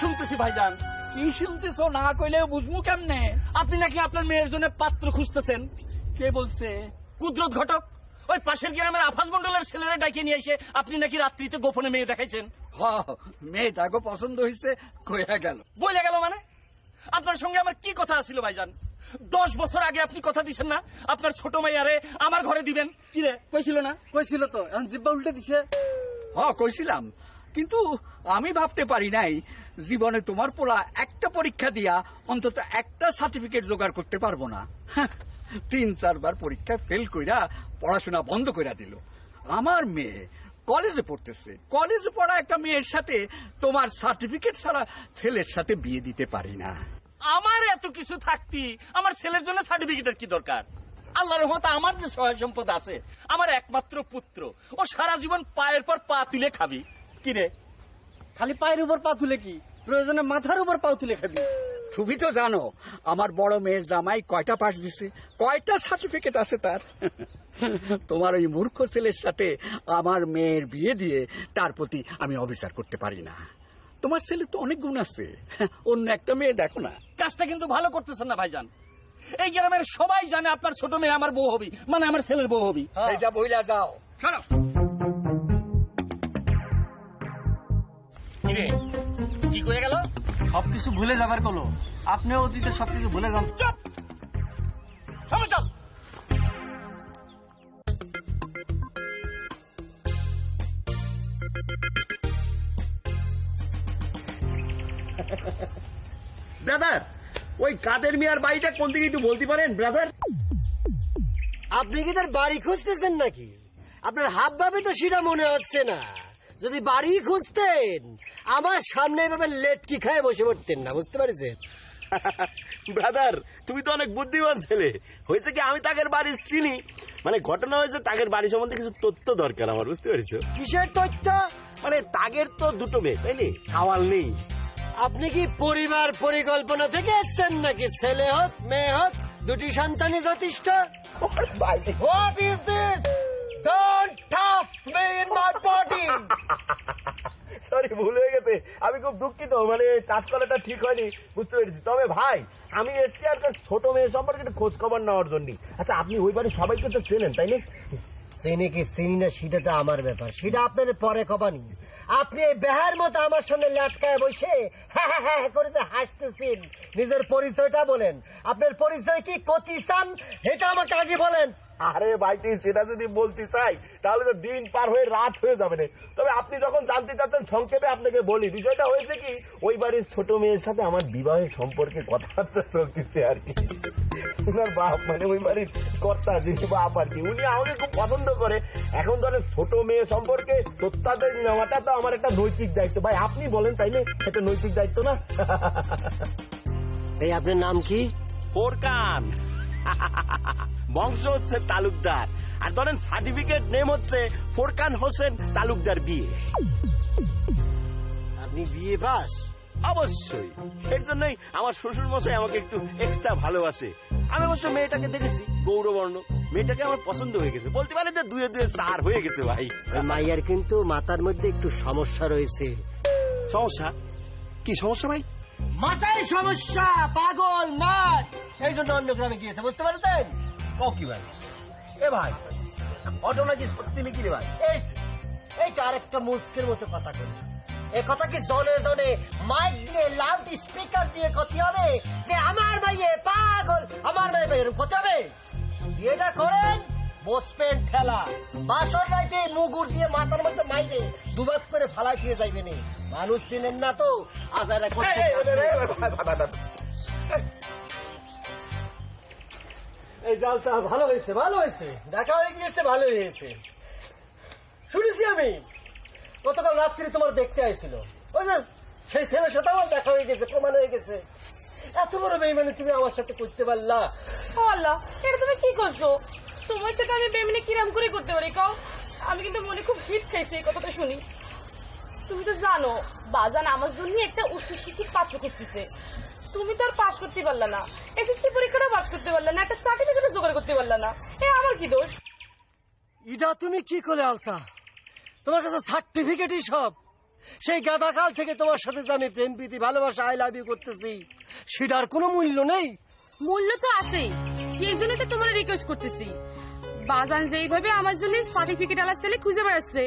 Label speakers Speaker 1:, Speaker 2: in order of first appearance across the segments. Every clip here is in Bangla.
Speaker 1: শুনতেছি ভাইজান?
Speaker 2: কি শুনতেছ না কইলেও বুঝবো কেমনে?
Speaker 1: আপনি নাকি আপনার মেয়ের জন্য পাত্র খুঁজতেছেন।
Speaker 2: কে বলছে?
Speaker 1: কুদরত ঘটক, ওই পাশের গ্রামের আফাজ মন্ডলের ছেলেরা ডাকে নিয়ে এসে আপনি নাকি রাত্রিতে গোপনে মেয়ে দেখাইছেন।
Speaker 2: মেয়েটাকে পছন্দ হয়েছে কইয়া গেল।
Speaker 1: বলে গেল মানে? আপনার সঙ্গে আমার কি কথা ছিল ভাইজান? 10 বছর আগে আপনি কথা দিচ্ছেন না আপনার ছোট মেয়ারে আমার ঘরে দিবেন। কি রে, কইছিল না?
Speaker 3: কইছিল তো, এখন জিব্বা উল্টে দিছে।
Speaker 2: কইছিলাম, কিন্তু আমি ভাবতে পারি নাই জীবনে তোমার পোলা একটা পরীক্ষা দিয়া অন্তত একটা সার্টিফিকেট জোগাড় করতে পারবো না। 3-4 বার পরীক্ষা ফেল কইরা পড়াশোনা বন্ধ কইরা দিল। আমার মেয়ে কলেজে পড়তেছে, কলেজে পড়া একটা মেয়ের সাথে তোমার সার্টিফিকেট ছাড়া ছেলের সাথে বিয়ে দিতে পারি না।
Speaker 1: আমার এত কিছু থাকতি আমার ছেলের জন্য সার্টিফিকেটের কি দরকার? আল্লাহর রহমতে আমার যে সহায় সম্পদ আছে, আমার একমাত্র পুত্র, ও সারা জীবন পায়ের পর পা তুলে খাবি। কি রে,
Speaker 3: খালি পায়ের উপর পা তুলে কি, প্রয়োজনে মাথার উপর পা তুলে খাবি।
Speaker 2: তুমি তো জানো আমার বড় মেয়ের জামাই কয়টা পাস দিছে, কয়টা সার্টিফিকেট আছে তার। তোমার ওই মূর্খ ছেলের সাথে আমার মেয়ের বিয়ে দিয়ে তার প্রতি আমি অবিচার করতে পারি না। তোমার ছেলে তো অনেক গুণ আছে, অন্য একটা মেয়ে দেখো না।
Speaker 1: কাজটা কিন্তু ভালো করতেছেন না ভাইজান। এই গ্রামের সবাই জানে আপনার ছোট মেয়ে আমার বউ হবি, মানে আমার ছেলের বউ হবি।
Speaker 2: এইটা বইলা যাও।
Speaker 1: শোনো, কি রে, কি কয়ে গেল?
Speaker 3: সবকিছু ভুলে যাবার কলো, আপনিও অতীতে সবকিছু ভুলে যান।
Speaker 1: চুপ, সমস্যা।
Speaker 4: ব্রাদার, ওই কাদের মিয়ার বাড়িটা কোন দিকে একটু বলতে পারেন ব্রাদার?
Speaker 5: আপনি কি তার বাড়ি খুঁজতেছেন নাকি? আপনার হাব ভাবে তো সেটা মনে হচ্ছে না। যদি বাড়ি খুঁজতেন আমার সামনে এভাবে লেটকি খায় বসে পড়তেন না, বুঝতে পারছেন?
Speaker 4: ব্রাদার, তুমি তো অনেক বুদ্ধিমান ছেলে। হয়েছে কি, আমি তাদের বাড়ি চিনি, মানে ঘটনা হয়েছে তাদের বাড়ি সম্বন্ধে কিছু তথ্য দরকার আমার, বুঝতে পেরেছো?
Speaker 5: কিসের তথ্য?
Speaker 4: মানে তাদের তো দুটো মেয়ে, তাই নি, সাওয়াল নেই।
Speaker 5: আপনি কি পরিবার পরিকল্পনা থেকে এসছেন নাকি? ছেলে হোক মেয়ে হোক দুটি সন্তানই যথেষ্ট। What is this? Don't touch me in my body!
Speaker 4: Sorry, ভুল হয়ে গেছে, আমি খুব দুঃখিত, মানে কাজ করাটা ঠিক হয়নি, বুঝতে পেরেছি। তবে ভাই, আমি এসছি আর ছোট মেয়ে সম্পর্কে একটু খোঁজ খবর নেওয়ার জন্য। আচ্ছা, আপনি ওই বাড়ির সবাইকে তো চেনেন, তাই না?
Speaker 5: চিনি কি চিনি না সেটা তো আমার ব্যাপার, সেটা আপনার পরে কবানি। আপনি এই বেহার মতো আমার সঙ্গে ল্যাটকায় বসে হ্যাঁ হ্যাঁ হ্যাঁ করে হাসতেছেন। নিজের পরিচয়টা বলেন, আপনার পরিচয় কি কতি চান এটা আমাকে আগে বলেন।
Speaker 4: আরে ভাই, সেটা যদি বলতে চাই তাহলে তো দিন পার হয়ে রাত হয়ে যাবে না। তবে আপনি যখন জানতে চাচ্ছেন সংক্ষেপে আপনাকে বলি। বিষয়টা হয়েছে কি, ওই বাড়ির ছোট মেয়ের সাথে আমার বিবাহের সম্পর্কে কথাবার্তা চলতেছে আর কি। ওনার বাপ, মানে ওই বাড়ির কর্তা, যিনি বাপ আর কি, উনি আমাকে খুব পছন্দ করে। এখন ধরেন ছোট মেয়ে সম্পর্কে তথ্যাদের নেওয়াটা তো আমার একটা নৈতিক দায়িত্ব। ভাই আপনি বলেন, তাই না? একটা নৈতিক দায়িত্ব না?
Speaker 5: এই আপনার নাম কি?
Speaker 4: ফোরকান। বংশ হচ্ছে তালুকদার, আর ধরেন সার্টিফিকেট নেম হচ্ছে ফোরকান হোসেন তালুকদার বিয়ে।
Speaker 5: আপনি বিয়ে পাস?
Speaker 4: অবশ্যই, এর জন্যই আমার শ্বশুর মশাই আমাকে একটু এক্সট্রা ভালোবাসে। আমি অবশ্য মেয়েটাকে দেখেছি, গৌরবর্ণ, মেয়েটাকে আমার পছন্দ হয়ে গেছে, বলতে পারে যে 2 2 4 হয়ে গেছে ভাই।
Speaker 5: মাইয়ার কিন্তু মাথার মধ্যে একটু সমস্যা রয়েছে।
Speaker 4: সমস্যা? কি সমস্যা ভাই?
Speaker 5: মাথায় সমস্যা, পাগল নাট, এই জন্য অন্য গ্রামে গিয়েছে, বুঝতে পারছেন?
Speaker 4: কি ভাই? এ ভাই, অটো নাকি সত্যি নাকি রে ভাই?
Speaker 5: এইটা আরেকটা মূর্খের মতো কথা করি। এ কথা কি জনে জনে মাইক দিয়ে লাউড স্পিকার দিয়ে ক্ষতি হবে যে আমার ভাইয়ে পাগল, আমার ভাই এরকম ক্ষতি হবে? বিয়েটা করেন, বসবেন ঠেলা, বাসর রাইতে মুগুর দিয়ে মাথার মধ্যে মাইরে দুবাক করে ফালাই দিয়ে যাইবেন। মানুষ চিনেন না তো, আজারা করতে। এই জালসা ভালো হয়েছে, ভালো হয়েছে, দেখা হয়ে গিয়েছে, ভালো হয়েছে। শুনেছি আমি গতকাল রাত্রি তোমার দেখতে আইছিল, ওই যে সেই ছেলের সাথে আমার দেখা হয়ে গেছে, প্রমাণ হয়ে গেছে। এত বড় বেইমানি তুমি আমার সাথে করতে পারলা?
Speaker 6: আল্লাহ, এটা তুমি কি করছো? তোমার সাথে আমি বেইমানি কিরাম করে করতে পারি কও? আমি কিন্তু মনে খুব হিট খাইছি এই কথাটা শুনি। তুমি তো জানো বাজান আমার জন্য একটা উচ্চ শিক্ষিত পাত্র করতেছে। তুমি তো আর পাশ করতে পারলা না, এসএসসি পরীক্ষাটা পাশ করতে পারলা না, একটা সার্টিফিকেট জোগাড় করতে পারলা না, এ আমার কি দোষ?
Speaker 5: এটা তুমি কি করে আলতা? তোমার কাছে সার্টিফিকেটই সব। সেই গাদাকাল থেকে তোমার সাথে যে আমি প্রেম প্রীতি ভালোবাসা আই লাভ ইউ করতেছি, সেটার কোনো মূল্য নেই?
Speaker 6: মূল্য তো আছেই, সেই জন্যই তো তোমার রিকোয়েস্ট করতেছি। বাজান যেইভাবে আমার জন্য সার্টিফিকেট আলার ছেলে খুঁজে বেড়াচ্ছে,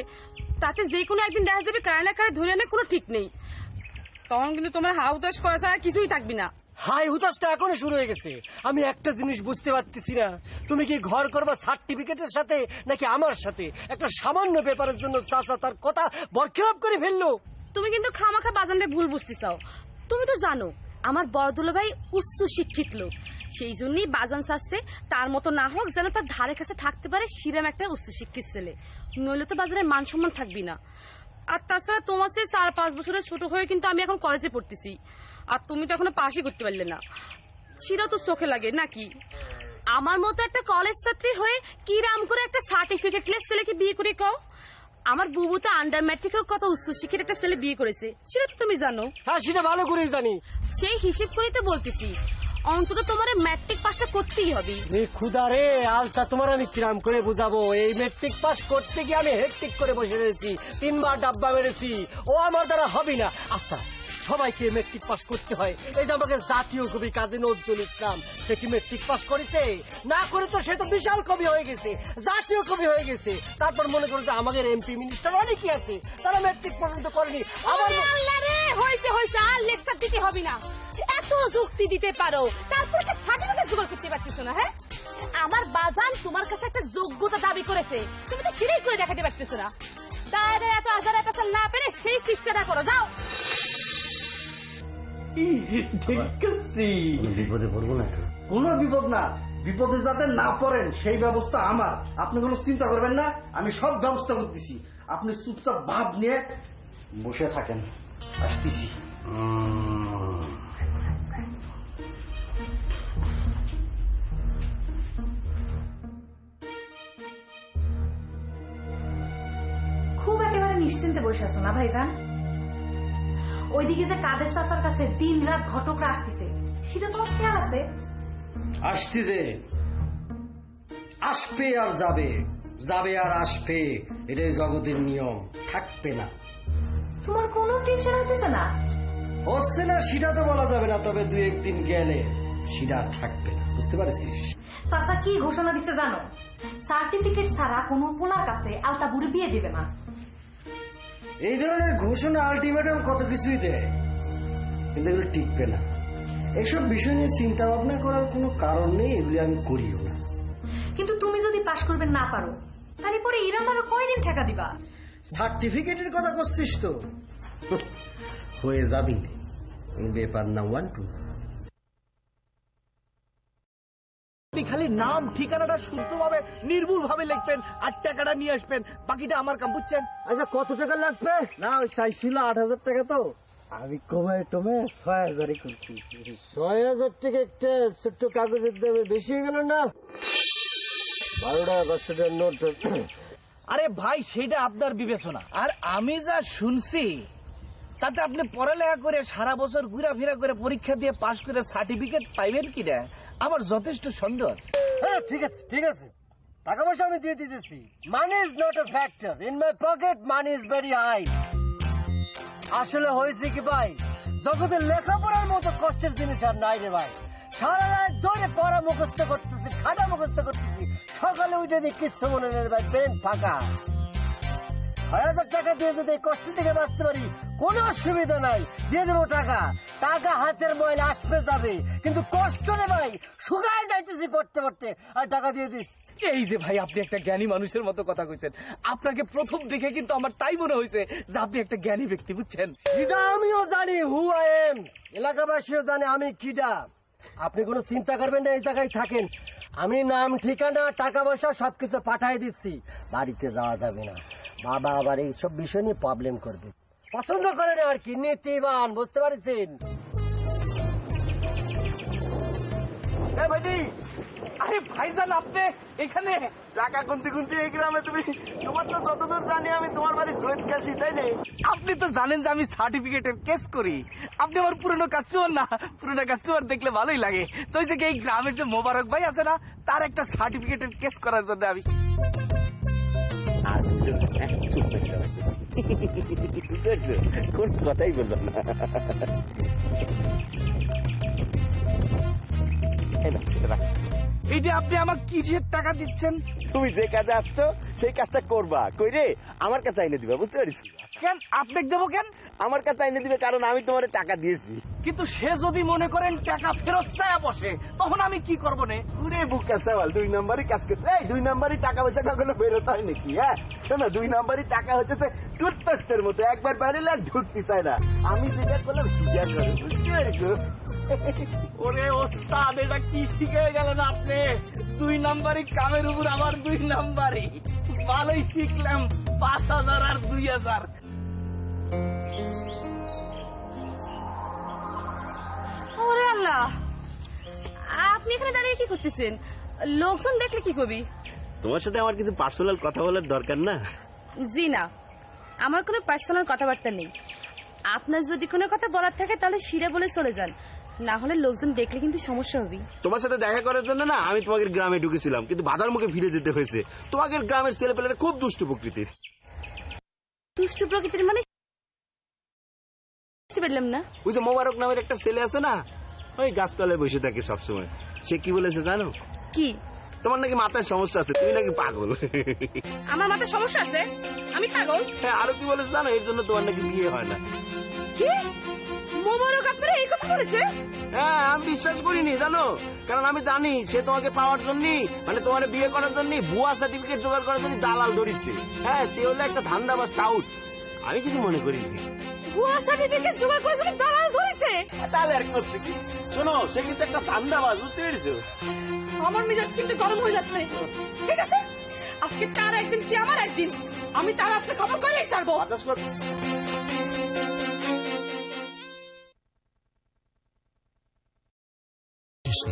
Speaker 6: তাতে যে কোনো একদিন দেখা যাবে কারে না কারে ধরে আনে কোনো ঠিক নেই। তখন কিন্তু তোমার হাউতাস করা ছাড়া কিছুই থাকবি না।
Speaker 5: হাই হুতাশটা এখনো শুরু হয়ে গেছে। আমি একটা জিনিস বুঝতে পারতেছি না, তুমি কি ঘর করবা সার্টিফিকেটের সাথে নাকি আমার সাথে? একটা সামান্য ব্যাপারের জন্য চাচা তার কথা বরখেলাপ করে ফেললো।
Speaker 6: তুমি কিন্তু খামাখা বাজানরে ভুল বুঝতে চাও। তুমি তো জানো আমার বড় দুলাভাই উচ্চ শিক্ষিত লোক, সেই জন্যই বাজান চাচ্ছে তার মতো না হোক, যেন তার ধারে কাছে থাকতে পারে সেরকম একটা উচ্চ শিক্ষিত ছেলে, নইলে তো বাজারে মান সম্মান থাকবি না। আর তাছাড়া তোমার চেয়ে 4-5 বছরের ছোট হয়ে কিন্তু আমি এখন কলেজে পড়তেছি, আর তুমি তো এখনো পাশই করতে পারলে না, সেটা তো চোখে লাগে নাকি? আমার মতো একটা কলেজ ছাত্রী হয়ে কি রাম করে একটা সার্টিফিকেটলেস ছেলেকে বিয়ে করে কও? আমার বুবু তো আন্ডার ম্যাট্রিকেও কত উচ্চশিক্ষিত একটা ছেলে বিয়ে করেছে, সেটা তো তুমি জানো।
Speaker 5: হ্যাঁ, সেটা ভালো করেই জানি।
Speaker 6: সেই হিসেব করেই তো বলতেছি, অন্তত তোমার ম্যাট্রিক পাসটা করতেই হবে।
Speaker 5: খুদা রে, আলতা তোমার আমি কিরাম করে বুঝাবো? এই মেট্রিক পাস করতে গিয়ে আমি হেকটিক করে বসে রয়েছি, 3 বার ডাব্বা মেরেছি, ও আমার দ্বারা হবে না। আচ্ছা, সবাইকে মেট্রিক পাস করতে হয়, এই যে আমাকে জাতীয় কবি কাজী নজরুল ইসলাম, সে কি মেট্রিক পাস করেছে? না করে তো সে তো বিশাল কবি হয়ে গেছে, জাতীয় কবি হয়ে গেছে। তারপর মনে করো যে আমাদের এমপি মিনিস্টার অনেকই আছে, তারা মেট্রিক পর্যন্ত করেনি। আমার
Speaker 6: হয়েছে আর লেকচার দিতে হবে না, এত যুক্তি দিতে পারো, তারপর একটা সার্টিফিকেট জোগাড় করতে পারতেছো না? হ্যাঁ, আমার বাজান তোমার কাছে একটা যোগ্যতা দাবি করেছে, তুমি তো সেটাই করে দেখাতে পারতেছো না। দাঁড়া এত আজারে পেছাল না পেরে সেই চেষ্টাটা করো, যাও।
Speaker 2: ঠিক আছে,
Speaker 5: বিপদে পড়বো না তো?
Speaker 2: কোনো বিপদ না, বিপদে যাতে না পড়েন সেই ব্যবস্থা আমার, আপনি কোনো চিন্তা করবেন না, আমি সব ব্যবস্থা করতেছি। আপনি চুপচাপ ভাব নিয়ে বসে থাকেন, আসতেছি।
Speaker 7: খুব একেবারে নিশ্চিন্তে বসে আছো না ভাইজান? ওইদিকে যে কাদের চাচার কাছে দিন রাত ঘটকরা আসতেছে, সেটা তোমার খেয়াল আছে?
Speaker 5: আসতেছে, আসবে আর যাবে, যাবে আর আসবে, এটাই জগতের নিয়ম, থাকবে না।
Speaker 7: তোমার কোনো টেনশন হইতেছে না?
Speaker 5: হচ্ছে না সেটা তো বলা যাবে না, তবে 2-1 দিন গেলে সেটা আর থাকবে না, বুঝতে পারছিস?
Speaker 7: চাচা কি ঘোষণা দিচ্ছে জানো? সার্টিফিকেট ছাড়া কোনো পোলার কাছে আলতা বুড়ি বিয়ে দিবে না।
Speaker 5: এই ধরনের ঘোষণা আলটিমেটাম কত কিছুই দেয়, কিন্তু এগুলো টিকবে না। এসব বিষয় নিয়ে চিন্তা ভাবনা করার কোনো কারণ নেই, এগুলি আমি করিও না।
Speaker 7: কিন্তু তুমি যদি পাশ করবে না পারো, তাহলে পরে ইরাম আরো কয়দিন টাকা দিবা?
Speaker 5: সার্টিফিকেটের কথা করছিস তো, হয়ে যাবি, ব্যাপার না 1-2।
Speaker 1: খালি নাম ঠিকানাটা শুদ্ধভাবে নির্ভুল ভাবে লিখবেন আর টাকাটা নিয়ে আসবেন, বাকিটা আমার কাম, বুঝছেন?
Speaker 5: আচ্ছা, কত টাকা লাগবে?
Speaker 3: না, ওই চাইছিল 8,000 টাকা, তো আমি কমায় টমে 6,000 করছি।
Speaker 5: 6,000 টাকা একটা ছোট্ট কাগজের দামে বেশি হয়ে গেল না? 12 টাকা 5 টাকার নোট।
Speaker 1: আরে ভাই, সেটা আপনার বিবেচনা, আর আমি যা শুনছি তাতে আপনি পড়ালেখা করে সারা বছর ঘোরাফেরা করে পরীক্ষা দিয়ে পাশ করে সার্টিফিকেট পাইবেন কিনা আমার যথেষ্ট সন্দেহ আছে।
Speaker 5: হ্যাঁ, ঠিক আছে, ঠিক আছে, টাকা পয়সা আমি দিয়ে দিতেছি। Money is not a factor in my pocket, money is very high. আসলে হয়েছে কি ভাই, জগতে লেখাপড়ার মতো কষ্টের জিনিস আর নাই রে ভাই। সারা রাত ধরে পড়া মুখস্থ করতেছি, খাতা মুখস্থ করতেছি, সকালে উঠে দিয়ে কিচ্ছু মনে নেই ভাই, ব্রেন ফাঁকা। 6,000 টাকা দিয়ে যদি এই কষ্ট থেকে বাঁচতে পারি, কোনো অসুবিধা নাই, দিয়ে দেবো টাকা। টাকা হাতের ময়লা আসবে যাবে, কিন্তু কষ্ট রে ভাই, শুকায় যাইতেছি পড়তে পড়তে, আর টাকা দিয়ে দিস।
Speaker 1: এই যে ভাই, আপনি একটা জ্ঞানী মানুষের মতো কথা কইছেন, আপনাকে প্রথম দেখে কিন্তু আমার তাই মনে হয়েছে যে আপনি একটা জ্ঞানী ব্যক্তি, বুঝছেন?
Speaker 5: সেটা আমিও জানি, হু আই এম, এলাকাবাসীও জানে আমি কিডা। আপনি কোনো চিন্তা করবেন না, এই জায়গায় থাকেন, আমি নাম ঠিকানা টাকা পয়সা সবকিছু পাঠাই দিচ্ছি। বাড়িতে যাওয়া যাবে না, বাবা আবার এইসব বিষয় নিয়ে প্রবলেম করবে, পছন্দ করে না আর কি, নীতিবান, বুঝতে পারছেন?
Speaker 1: আরে ভাইজান, আপনি এখানে
Speaker 4: টাকা গুনতে গুনতে এই গ্রামে তুমি, তোমার তো যতদূর জানি আমি তোমার বাড়ি জয়েন্ট ক্যাশি, তাই না?
Speaker 1: আপনি তো জানেন যে আমি সার্টিফিকেটের কেস করি, আপনি আমার পুরনো কাস্টমার না, পুরনো কাস্টমার দেখলে ভালোই লাগে। তো ওই যে এই গ্রামের যে মোবারক ভাই আছে না, তার একটা সার্টিফিকেটের কেস করার জন্য আমি
Speaker 4: কোন কথাই বললো না। এই নাও, এটা রাখ।
Speaker 1: এইটা আপনি আমাকে কিসের টাকা দিচ্ছেন?
Speaker 4: তুমি যে কাজে আসছো সেই কাজটা করবা, কইরে আমার কাছে এনে দিবা, বুঝতে পারছি?
Speaker 1: কেন আপনাকে দেবো কেন?
Speaker 4: আমার কাছে এনে দিবে, কারণ আমি তোমার টাকা দিয়েছি।
Speaker 1: কিন্তু সে যদি মনে করেন টাকা ফেরত চায় বসে, তখন আমি কি করবো নে?
Speaker 4: পুরে বুকা সওয়াল, 2 নম্বরই কাজ করতে। এই 2 নম্বরই টাকা পয়সা কখনো বেরোত হয় নাকি? হ্যাঁ শোনো, 2 নম্বরই টাকা হচ্ছে টুথপেস্টের মতো, একবার বাড়িলে আর ঢুকতে চায় না। আমি যেটা করলাম সেটা করো, বুঝতে পারছো?
Speaker 1: ওরে ওস্তাদ, এটা কি শিখে গেলেন আপনি? 2 নাম্বারই কামের উপর আবার 2 নাম্বারই। ভালোই শিখলাম, 5,000 আর 2,000।
Speaker 6: ওরে আল্লাহ, আপনি এখানে দাঁড়িয়ে কি করতেছেন? লোকজন দেখলে কি করবি?
Speaker 4: তোমার সাথে আমার কিছু পার্সোনাল কথা বলার দরকার না?
Speaker 6: জি না, আমার কোনো পার্সোনাল কথাবার্তা নেই। আপনার যদি কোনো কথা বলার থাকে তাহলে সিরে বলে চলে যান, না হলে লোকজন দেখলে কিন্তু সমস্যা হবে।
Speaker 4: তোমার সাথে দেখা করার জন্য না আমি তোমাদের গ্রামে ঢুকেছিলাম, কিন্তু বাধার মুখে ফিরে যেতে হয়েছে। তোমাদের গ্রামের ছেলেপেলেরা খুব দুষ্টু প্রকৃতির।
Speaker 6: দুষ্ট প্রকৃতির মানে বুঝতে পারলাম না।
Speaker 4: ওই যে মোবারক নামের একটা ছেলে আছে না, ওই গাছতলায় বসে থাকে সবসময়। সে কি বলেছে জানো?
Speaker 6: কি?
Speaker 4: তোমার নাকি মাথায় সমস্যা আছে, তুমি নাকি পাগল।
Speaker 6: আমার মাথায় সমস্যা আছে? আমি পাগল?
Speaker 4: হ্যাঁ, আরো কি বলেছে জানো? এর জন্য তোমার নাকি বিয়ে হয় না।
Speaker 6: কি? মোবারক আপনারা এই কথা বলেছে?
Speaker 4: হ্যাঁ, আমি বিশ্বাস করিনি জানো, কারণ আমি জানি সে তোমাকে পাওয়ার জন্য, মানে তোমার বিয়ে করার জন্য ভুয়া সার্টিফিকেট জোগাড় করার জন্য দালাল ধরিছে। হ্যাঁ, সে হলো একটা ধান্দাবাজ টাউট। আমি কিছু মনে করিনি।
Speaker 6: ভুয়া সার্টিফিকেট জোগাড় করার জন্য দালাল ধরেছে?
Speaker 4: তাহলে আর করছে কি? শোনো, সে কিন্তু একটা ধান্দাবাজ, বুঝতে পেরেছো?
Speaker 6: আমার মেজাজ কিন্তু গরম হয়ে যাচ্ছে। ঠিক আছে, আজকে তার একদিন কি আমার একদিন, আমি তার আজকে খবর করেই ছাড়বো।
Speaker 4: বাতাস কর।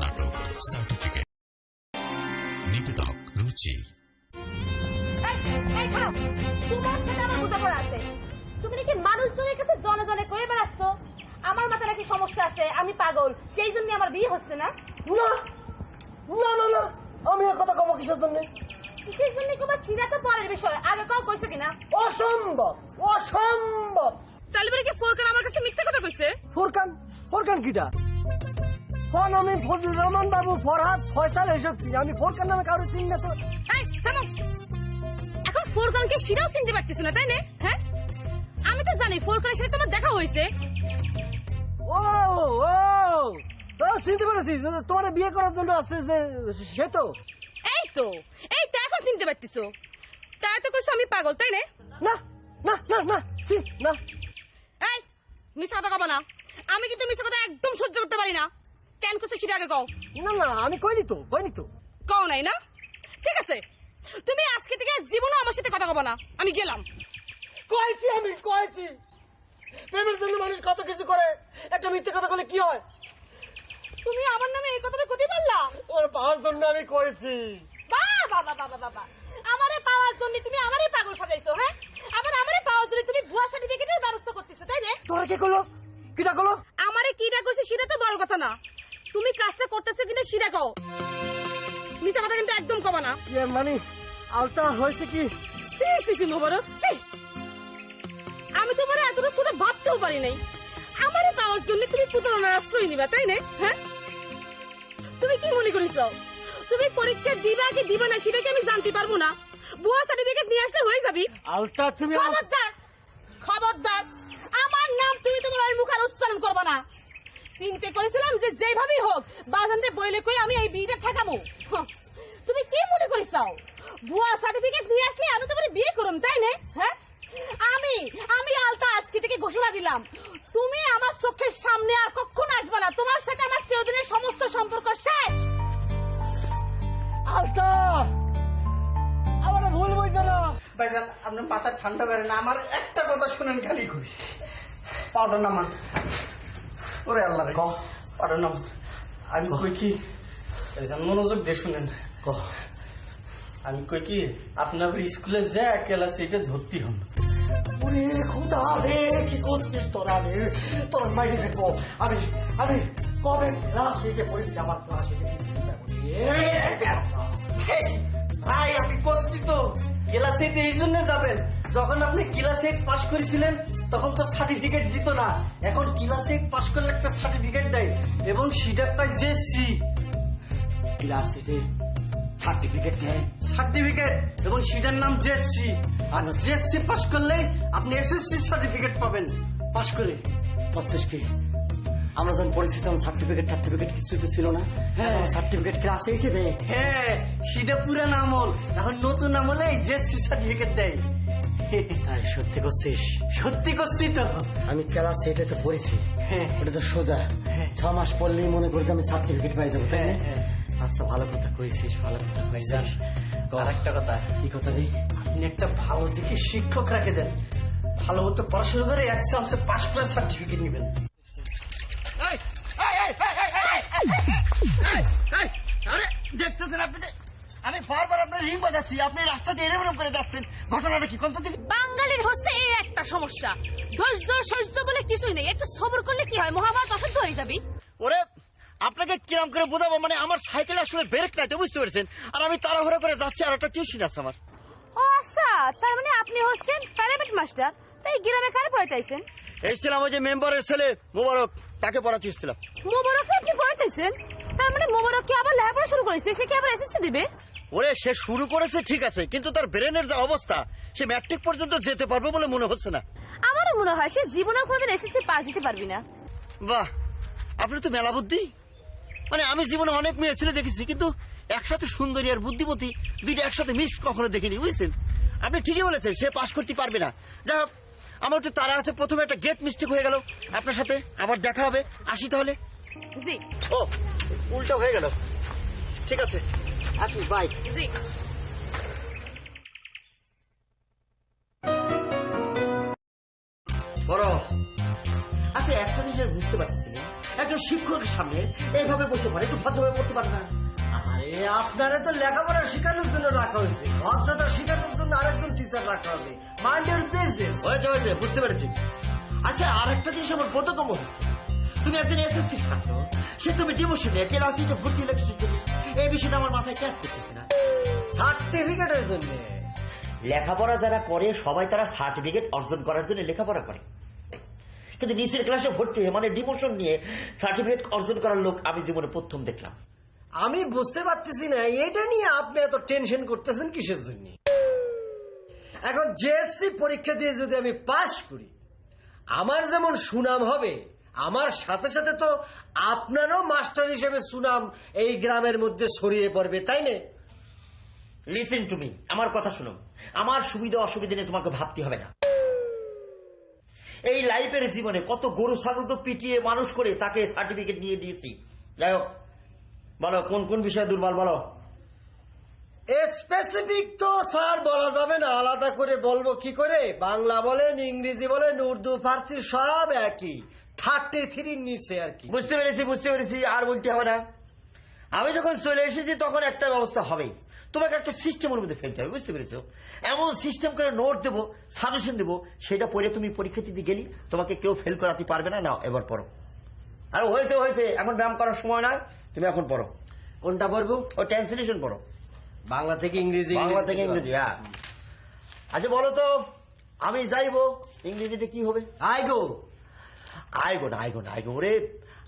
Speaker 8: নাটক সার্টিফিকেট নিবেদক রুচি।
Speaker 7: তোমার সাথে আমার বোঝাপড়া আছে। তুমি নাকি মানুষজনের কাছে জনে জনে কয়ে বেড়াচ্ছ আমার মাথায় নাকি সমস্যা আছে, আমি পাগল, সেই জন্য আমার বিয়ে হচ্ছে না।
Speaker 5: না না না না, আমি আর কথা কম কিসের জন্য?
Speaker 7: সেই জন্য তোমার সিরা তো পরের বিষয়, আগে কাউ কইছো কিনা?
Speaker 5: অসম্ভব, অসম্ভব।
Speaker 6: তাহলে বলে কি ফোরকান আমার কাছে মিথ্যা কথা কইছে?
Speaker 5: ফোরকান? ফোরকান কিটা? ফোন আমি ফজলুর রহমান বাবু, ফরহাদ, ফয়সাল এসব চিনি, আমি ফোরকান নামে কারো চিনি না তো।
Speaker 6: এই থামো, এখন ফোরকানকে সিরাও চিনতে পারতেছ না, তাই না? হ্যাঁ, আমি তো জানি ফোরকানের সাথে তোমার দেখা হয়েছে।
Speaker 5: ও ও ও, চিনতে পেরেছি, তোমার বিয়ে করার জন্য আসছে যে, সে তো।
Speaker 6: এই তো এখন চিনতে পারতেছো। তাই তো কইছো আমি পাগল, তাই না?
Speaker 5: না না না না, না।
Speaker 6: এই মিছা কথা কবা না, আমি কিন্তু মিছা কথা একদম সহ্য করতে পারি না। কেন কইছো সেটা আগে কও।
Speaker 5: না না, আমি কইনি তো।
Speaker 6: কও নাই না? ঠিক আছে, তুমি আজকে থেকে জীবনও আমার সাথে কথা কবা না, আমি গেলাম।
Speaker 5: কয়েছি প্রেমের জন্য মানুষ কত কিছু করে, একটা মিথ্যে কথা বলে কি হয়?
Speaker 6: তুমি আমার নামে এই কথাটা কইতে পারলা?
Speaker 5: ওর পাওয়ার জন্য আমি কয়েছি।
Speaker 6: বাবা, আমারে পাওয়ার জন্য তুমি আমারে পাগল সাজাইছো। হ্যাঁ, আবার আমারে পাওয়ার জন্য তুমি ভুয়া সার্টিফিকেটের ব্যবস্থা করতেছো, তাই না?
Speaker 5: তোরা কে করলো? কিটা করলো?
Speaker 6: আমারে কিটা কইছে সেটা তো বড় কথা না, তুমি কাজটা করতেছো কিনা সেটা কও। মিছা কথা কিন্তু একদম কবা না।
Speaker 5: মানে আলতা হয়েছে কি?
Speaker 6: সি মোবারক, আমি তোমার এতটা ছোট ভাবতেও পারি নাই। আমারে পাওয়ার জন্য তুমি প্রতারণার আশ্রয় নিবা, তাই না? হ্যাঁ, তুমি কি মনে করিস তুমি পরীক্ষা দিবা কি দিবা না সেটা কি আমি জানতে পারবো না? ভুয়া সার্টিফিকেট নিয়ে আসলে হয়ে যাবি।
Speaker 5: আলতা তুমি
Speaker 6: খবরদার, আমার নাম তুমি তোমার ওই মুখ আর উচ্চারণ করবা না। চিন্তা করেছিলাম যে যেভাবেই হোক বাজানতে বইলে কই আমি এই বিয়েটা ঠেকাবো। তুমি কি মনে করিস ভুয়া সার্টিফিকেট নিয়ে আসলে আমি তোমার বিয়ে করুম, তাই না? হ্যাঁ, আমি আলতা আজকে থেকে ঘোষণা দিলাম, তুমি আমার চোখের সামনে আর কখনো আসবে না। তোমার সাথে আমার চিরদিনের সমস্ত সম্পর্ক শেষ।
Speaker 5: আলতা আমার ভুল বইতো না।
Speaker 2: ভাইজান, আপনার মাথা ঠান্ডা বেড়ে না, আমার একটা কথা শুনেন খালি করি। পাউডার নামান। ওরে আল্লাহ রে, পাউডার নামান। আমি কই কি, মনোযোগ দিয়ে শুনেন। আমি কই কি, আপনার স্কুলে যে ক্লাস এটা ভর্তি হন। ওরে খুদা রে, কি করছিস তোরা রে? তোর মাইরে দেখবো আমি। কবে ক্লাস এইটে পড়েছি, আমার ক্লাস এইটে। ভাই আমি করছি তো,
Speaker 3: ক্লাস 8 এই জন্য যাবেন, যখন আপনি ক্লাস 8 পাস করেছিলেন তখন তো সার্টিফিকেট দিত না, এখন ক্লাস 8 পাস করলে একটা সার্টিফিকেট দেয় এবং সেটা পাই জেএসসি। ক্লাস 8 এ সার্টিফিকেট দেয়, সার্টিফিকেট, এবং সেটার নাম জেএসসি। আর জেএসসি পাস করলে আপনি এসএসসি সার্টিফিকেট পাবেন পাস করে। বুঝছিস কি, আমরা যখন পড়েছি তখন সার্টিফিকেট কিছু তো ছিল না। হ্যাঁ, সার্টিফিকেট ক্লাস 8 এ দেয়। হ্যাঁ, সেটা পুরান আমল, এখন নতুন আমলে জেএসসি সার্টিফিকেট দেয়। সত্যি করছিস? সত্যি করছি তো। আমি ক্লাস 8 এ তো পড়েছি। হ্যাঁ, ওটা তো সোজা 6 মাস পড়লেই মনে করি আমি সার্টিফিকেট পাই যাবো, তাই না? আচ্ছা, ভালো কথা কইছিস, ভালো কথা কইছিস। আর একটা কথা। কি কথা রে? আপনি একটা ভালো দিকে শিক্ষক রাখে দেন, ভালো মতো পড়াশোনা করে এক্সামসে পাস করে সার্টিফিকেট নেবেন। দেখতেছেন আপনি, আমি বারবার আপনার রিং বাজাচ্ছি, আপনি রাস্তা দিয়ে এরকম করে যাচ্ছেন, ঘটনাটা কি?
Speaker 6: বাঙালির হচ্ছে এই একটা সমস্যা, ধৈর্য সহ্য বলে কিছুই নেই। একটু সবর করলে কি হয়, মহাভারত অসহ্য হয়ে যাবি।
Speaker 3: ওরে, আপনাকে কিরম করে বোঝাবো, মানে আমার সাইকেল আসলে ব্রেক নাই তো, বুঝতে পেরেছেন? আর আমি তাড়াহুড়ো করে যাচ্ছি, আর একটা টিউশন আছে আমার।
Speaker 6: ও আচ্ছা, তার মানে আপনি হচ্ছেন প্রাইভেট মাস্টার। তাই গ্রামে কারে পড়াইতেছেন?
Speaker 3: এসেছিলাম ওই যে মেম্বারের ছেলে মোবারক, তাকে পড়াতে এসেছিলাম।
Speaker 6: মোবারককে আপনি পড়াইতেছেন? তার মানে মোবারক কি আবার লেখাপড়া শুরু করেছে? সে কি আবার এসএসসি দিবে?
Speaker 3: ওরে, সে শুরু করেছে ঠিক আছে, কিন্তু তার ব্রেনের যে অবস্থা, সে ম্যাট্রিক পর্যন্ত যেতে পারবে বলে মনে হচ্ছে না।
Speaker 6: আমারও মনে হয় সে জীবনে কোনোদিন এসএসসি পাস দিতে পারবি না।
Speaker 3: বাহ, আপনি তো মেলা বুদ্ধি। মানে আমি জীবনে অনেক মেয়ে ছেলে দেখেছি, কিন্তু একসাথে সুন্দরী আর বুদ্ধিমতী দুইটা একসাথে মিক্স কখনো দেখিনি, বুঝছেন? আপনি ঠিকই বলেছেন, সে পাস করতে পারবে না। যাই হোক, আমার একটু তারা আছে, প্রথমে একটা গেট মিস্টেক হয়ে গেল। আপনার সাথে আবার দেখা হবে, আসি তাহলে।
Speaker 6: জি।
Speaker 3: ও, উল্টা হয়ে গেল, ঠিক আছে, আসুন, বাই।
Speaker 6: জি।
Speaker 3: বড় আচ্ছা, একটা জিনিস বুঝতে পারছি না, একজন শিক্ষকের সামনে এইভাবে বসে পড়ে, একটু ভদ্রভাবে করতে পারে না?
Speaker 5: আরে আপনারা তো লেখাপড়া শেখানোর জন্য রাখা হয়েছে, ভদ্রতা শেখানোর জন্য আরেকজন টিচার রাখা হবে। Mind your business.
Speaker 3: হয়েছে হয়েছে, বুঝতে পেরেছি। আচ্ছা, আর একটা জিনিস আমার বোধগম্য হচ্ছে, তুমি একজন এসএসসি ছাত্র, সে তুমি ডিমোশনে ক্লাসে ভর্তি হলে কিছু, এই বিষয়টা আমার মাথায় ক্যাচ করতেছে না।
Speaker 5: সার্টিফিকেটের জন্য
Speaker 9: লেখাপড়া যারা করে সবাই তারা সার্টিফিকেট অর্জন করার জন্য লেখাপড়া করে, কিন্তু নিচের ক্লাসে ভর্তি হয়ে মানে ডিমোশন নিয়ে সার্টিফিকেট অর্জন করার লোক আমি জীবনে প্রথম দেখলাম।
Speaker 5: আমি বুঝতে পারতেছি না এটা নিয়ে আপনি এত টেনশন করতেছেন কিসের জন্য। এখন জেএসসি পরীক্ষা দিয়ে যদি আমি পাশ করি, আমার যেমন সুনাম হবে, আমার সাথে সাথে তো আপনারও মাস্টার হিসেবে সুনাম এই গ্রামের মধ্যে ছড়িয়ে পড়বে, তাই না?
Speaker 9: লিসেন টু মি, আমার কথা শুনো। আমার সুবিধা অসুবিধা নিয়ে তোমাকে ভাবতে হবে না। এই লাইফের জীবনে কত গরু ছাগল তো পিটিয়ে মানুষ করে তাকে সার্টিফিকেট নিয়ে দিয়েছি। যাই হোক, বলো কোন কোন বিষয়ে দুর্বল, বলো।
Speaker 5: স্পেসিফিক তো স্যার বলা যাবে না, আলাদা করে বলবো কি করে? বাংলা বলেন, ইংরেজি বলেন, উর্দু, ফার্সি সব একই, 33 নিচে আর কি।
Speaker 9: বুঝতে পেরেছি, বুঝতে পেরেছি, আর বলতে হবে না। আমি যখন চলে এসেছি তখন একটা ব্যবস্থা হবেই, তোমাকে একটা সিস্টেমের মধ্যে ফেলতে হবে, বুঝতে পেরেছো? এমন সিস্টেম করে নোট দেবো, সাজেশন দেবো, সেটা পড়ে তুমি পরীক্ষা দিতে গেলি তোমাকে কেউ ফেল করাতে পারবে না। নাও এবার পড়ো। আর হয়েছে হয়েছে, এখন ব্যায়াম করার সময় নয়, তুমি এখন পড়ো।
Speaker 5: কোনটা পড়বো?
Speaker 9: ও ট্রান্সলেশন পড়ো,
Speaker 5: বাংলা থেকে ইংরেজি,
Speaker 9: বাংলা থেকে ইংরেজি। হ্যাঁ, আচ্ছা বলো তো, আমি যাইবো ইংরেজিতে কি হবে?
Speaker 5: I go.
Speaker 9: আই গো না, আই গো না, আই গো, ওরে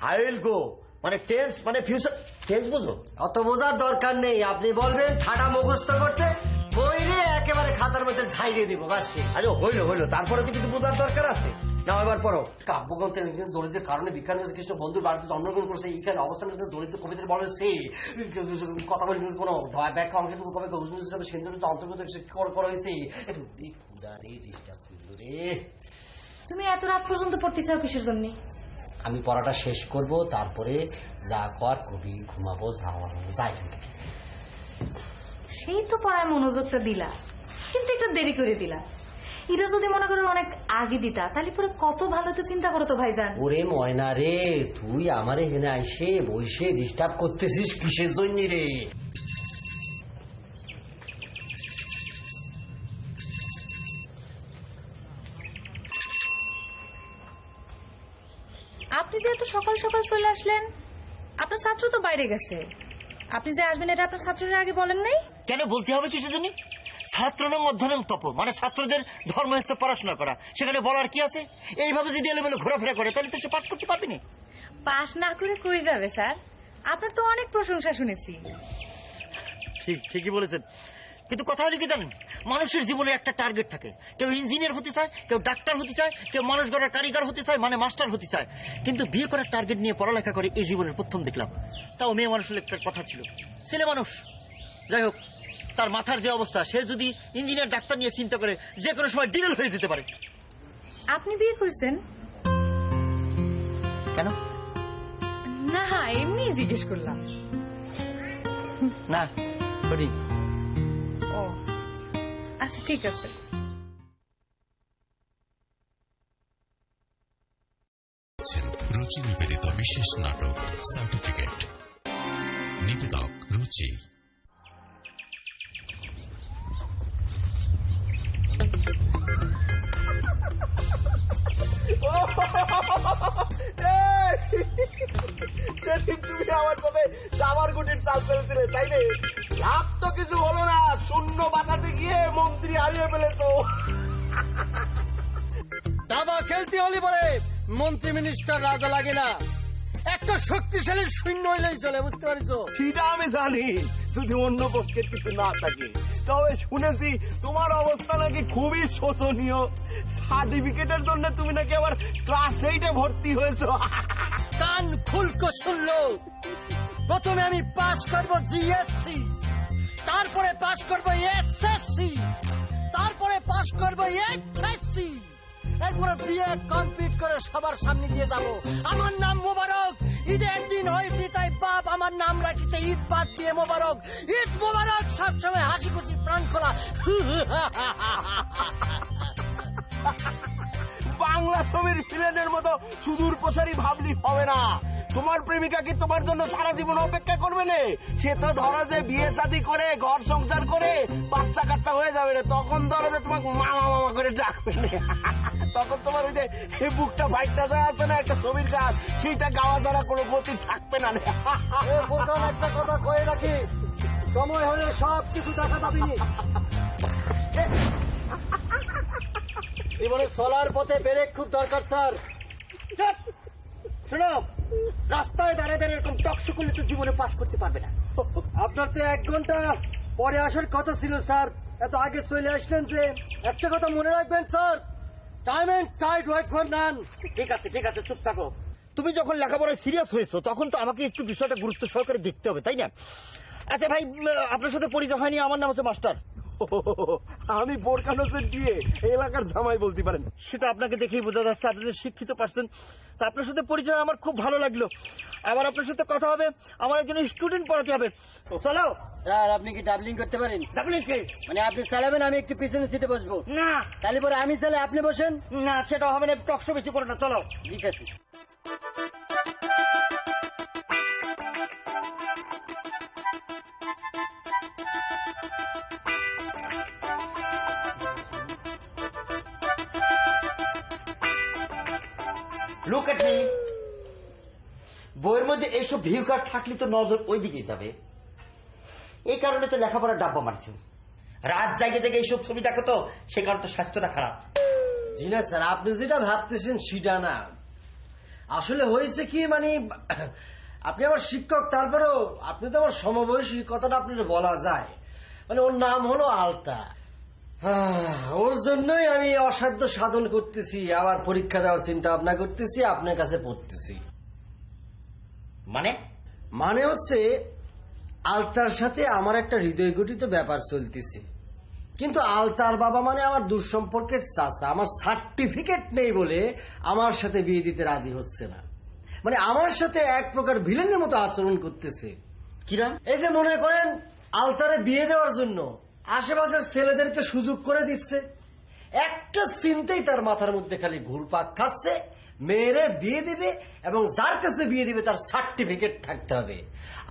Speaker 9: আই উইল গো মানে টেন্স, মানে ফিউচার টেন্স, বুঝো?
Speaker 5: অত বোঝার দরকার নেই, আপনি বলবেন ঠাডা মুখস্থ করতে, বইরে একেবারে খাতার মধ্যে ঝাইড়ে দিব, বাস।
Speaker 9: আচ্ছা হইলো হইলো, তারপরে তো কিন্তু বোঝার দরকার আছে। না এবার পড়ো।
Speaker 5: কাব্যগ্রন্থের দরিদ্রের কারণে ভিক্ষার কৃষ্ণ বন্ধুর বাড়িতে জন্মগ্রহণ করছে, এইখানে অবস্থান দরিদ্র কবিদের বলে সে কথা বলি কোনো ব্যাখ্যা অংশটুকু কবে হিসাবে সেন্দ্র অন্তর্গত করা হয়েছে।
Speaker 7: তুমি এত রাত পর্যন্ত পড়তে চাও কিসের জন্য?
Speaker 5: আমি পড়াটা শেষ করব, তারপরে যা কর কবি, ঘুমাবো, যাই।
Speaker 7: সেই তো পড়ায় মনোযোগটা দিলা, কিন্তু একটু দেরি করে দিলা। এটা যদি মনে করো অনেক আগে দিতা, তাহলে পরে কত ভালো তো চিন্তা করো তো ভাইজান।
Speaker 5: ওরে ময়না রে, তুই আমার এখানে আইসে বসে ডিস্টার্ব করতেছিস কিসের জন্য রে?
Speaker 7: আপনি যে এত সকাল সকাল চলে আসলেন, আপনার ছাত্র তো বাইরে গেছে, আপনি যে আসবেন এটা আপনার ছাত্ররা আগে বলেন নাই?
Speaker 9: কেন বলতে হবে কিসের জন্য? ছাত্রনং অধ্যয়নং তপ, মানে ছাত্রদের ধর্ম হচ্ছে পড়াশোনা করা। সেখানে বলার কি আছে? এইভাবে যদি এলোমেলো ঘোরাফেরা করে তাহলে তো সে পাস করতে পারবি না।
Speaker 7: পাশ না করে কই যাবে স্যার? আপনার তো অনেক প্রশংসা শুনেছি।
Speaker 9: ঠিকই বলেছেন, কিন্তু কথা হলে কি জানেন, মানুষের জীবনে একটা টার্গেট থাকে। কেউ ইঞ্জিনিয়ার হতে চায়, কেউ ডাক্তার হতে চায়, কেউ মানুষ গড়ার কারিগর হতে চায়, মানে মাস্টার হতে চায়। কিন্তু বিয়ে করার টার্গেট নিয়ে পড়ালেখা করে এই জীবনের প্রথম দেখলাম। তাও মেয়ে মানুষের একটা কথা ছিল, ছেলে মানুষ। যাই হোক, তার মাথার যে অবস্থা, সে যদি ইঞ্জিনিয়ার ডাক্তার নিয়ে চিন্তা করে যে কোনো সময় ডিরেল হয়ে যেতে পারে।
Speaker 7: আপনি বিয়ে করেছেন?
Speaker 9: কেন?
Speaker 7: না, এমনি জিজ্ঞেস করলাম।
Speaker 9: না করি।
Speaker 7: ও আচ্ছা, ঠিক আছে।
Speaker 8: রুচি নিবেদিত বিশেষ নাটক সার্টিফিকেট। নিবেদক রুচি।
Speaker 4: সেদিন তুমি আমার সাথে জামার গুটির চাল ফেলেছিলে, তাই রে? লাভ তো কিছু হলো না, শূন্য বাঁচাতে গিয়ে মন্ত্রী হারিয়ে ফেলেছো।
Speaker 3: দাবা খেলতে হলে পরে মন্ত্রী মিনিস্টার রাজা লাগে না, একটা শক্তিশালী সৈন্য হইলেই চলে, বুঝতে পারছো?
Speaker 4: সেটা আমি জানি, যদি অন্য পক্ষের কিছু না থাকে। তবে শুনেছি তোমার অবস্থা নাকি খুবই শোচনীয়। সার্টিফিকেটের জন্য তুমি নাকি আবার ক্লাস 8-এ ভর্তি হয়েছো।
Speaker 3: কান খুলকো শুনলো, প্রথমে আমি পাস করব জিএসসি, তারপরে পাস করব এসএসসি, তারপরে পাস করব এইচএসসি, এরপরে বিএ কমপ্লিট করে সবার সামনে দিয়ে যাব। আমার নাম মোবারক, ঈদের দিন হয়েছে তাই বাপ আমার নাম রাখিছে ঈদ বাদ দিয়ে মোবারক। ঈদ মোবারক, সবসময় হাসি খুশি প্রাণ খোলা।
Speaker 4: বাংলা ছবির ভিলেনের মতো সুদূর প্রসারী ভাবলি হবে না। তোমার প্রেমিকা কি তোমার জন্য সারা জীবন অপেক্ষা করবে না? সে তো ধরো যে বিয়ে শাদী করে ঘর সংসার করে বাচ্চা কাচ্চা হয়ে যাবে না, তখন ধরো যে তোমাকে মামা মামা করে ডাকবে না। তখন তোমার ওই যে বুকটা ভাইটটা যা আছে না একটা ছবির গাছ, সেইটা গাওয়া দ্বারা কোনো গতি থাকবে না।
Speaker 3: একটা কথা কয়ে রাখি, সময় হলে সব কিছু দেখা যাবে। জীবনে চলার পথে ব্রেক খুব দরকার স্যার।
Speaker 9: শোনো, রাস্তায় দাঁড়িয়ে দাঁড়িয়ে এরকম টকশো করলে তো জীবনে পাস করতে পারবে না।
Speaker 3: আপনার তো 1 ঘন্টা পরে আসার কথা ছিল স্যার, এত আগে চলে আসলেন যে। একটা কথা মনে রাখবেন sir, time and tide wait for none.
Speaker 9: ঠিক আছে, চুপ থাকো। তুমি যখন লেখাপড়ায় সিরিয়াস হয়েছো তখন তো আমাকে একটু বিষয়টা গুরুত্ব সহকারে দেখতে হবে, তাই না? আচ্ছা ভাই, আপনার সাথে পরিচয় হয়নি, আমার নাম হচ্ছে মাস্টার।
Speaker 4: আমি বোরকান হোসেন দিয়ে এলাকার জামাই বলতে পারেন।
Speaker 9: সেটা আপনাকে দেখেই বোঝা যাচ্ছে, আপনি যে শিক্ষিত পারছেন। তা আপনার সাথে পরিচয় আমার খুব ভালো লাগলো। আবার আপনার সাথে কথা হবে, আমার একজন স্টুডেন্ট পড়াতে হবে। চলো
Speaker 3: স্যার, আপনি কি ডাবলিং করতে পারেন?
Speaker 9: ডাবলিং কি?
Speaker 3: মানে আপনি চালাবেন, আমি একটু পিছনে সিটে বসবো।
Speaker 9: না,
Speaker 3: তাহলে পরে আমি চালে আপনি বসেন।
Speaker 9: না সেটা হবে না, টকশো বেশি করে না। চলো।
Speaker 3: ঠিক আছে।
Speaker 9: Look at me. বইয়ের মধ্যে এইসব ভিউ কার্ড থাকলে তো নজর ওই দিকেই যাবে। এই কারণে তো লেখাপড়ার ডাব্বা মারছে। রাত জায়গা থেকে এইসব ছবি দেখো তো, সে কারণে তো স্বাস্থ্যটা খারাপ।
Speaker 3: জি না স্যার, আপনি যেটা ভাবতেছেন সেটা না। আসলে হয়েছে কি, মানে আপনি আমার শিক্ষক, তারপরেও আপনি তো আমার সমবয়সী, কথাটা আপনার বলা যায়। মানে ওর নাম হলো আলতা। ওর জন্যই আমি অসাধ্য সাধন করতেছি, আবার পরীক্ষা দেওয়ার চিন্তা ভাবনা করতেছি, আপনার কাছে পড়তেছি।
Speaker 9: মানে
Speaker 3: হচ্ছে আলতার সাথে আমার একটা হৃদয় গঠিত ব্যাপার চলতেছে, কিন্তু আলতার বাবা মানে আমার দুঃসম্পর্কের চাচা আমার সার্টিফিকেট নেই বলে আমার সাথে বিয়ে দিতে রাজি হচ্ছে না। মানে আমার সাথে এক প্রকার ভিলেনের মতো আচরণ করতেছে।
Speaker 9: কিরাম?
Speaker 3: এই যে মনে করেন আলতারে বিয়ে দেওয়ার জন্য আশেপাশের ছেলেদেরকে সুযোগ করে দিচ্ছে। একটা চিন্তাই তার মাথার মধ্যে খালি ঘুরপাক খাচ্ছে, মেয়েরে বিয়ে দিবে এবং যার কাছে বিয়ে দিবে তার সার্টিফিকেট থাকতে হবে।